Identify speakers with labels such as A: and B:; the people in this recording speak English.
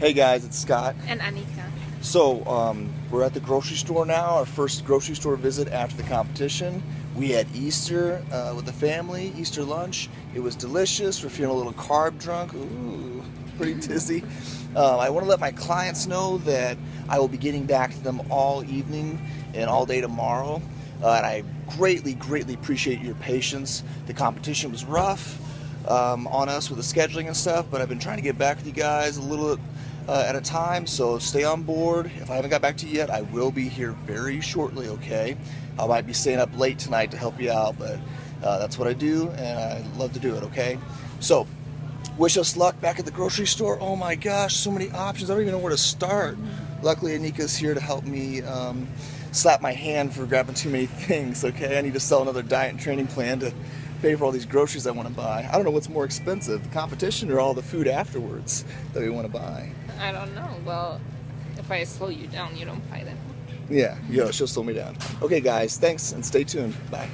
A: Hey guys, it's Scott.
B: And Anika.
A: So, we're at the grocery store now, our first grocery store visit after the competition. We had Easter with the family, Easter lunch. It was delicious. We're feeling a little carb drunk. Ooh, pretty dizzy. I want to let my clients know that I will be getting back to them all evening and all day tomorrow. And I greatly appreciate your patience. The competition was rough on us with the scheduling and stuff, but I've been trying to get back with you guys a little at a time, so stay on board. If I haven't got back to you yet, I will be here very shortly, okay? I might be staying up late tonight to help you out, but that's what I do, and I love to do it, okay? So, wish us luck back at the grocery store. Oh my gosh, so many options. I don't even know where to start. Luckily, Anika's here to help me slap my hand for grabbing too many things, okay? I need to sell another diet and training plan to pay for all these groceries I want to buy. I don't know what's more expensive, the competition or all the food afterwards that we want to buy.
B: I don't know. Well, if I slow you down, you don't buy them.
A: Yeah, she'll slow me down. Okay guys, thanks and stay tuned. Bye.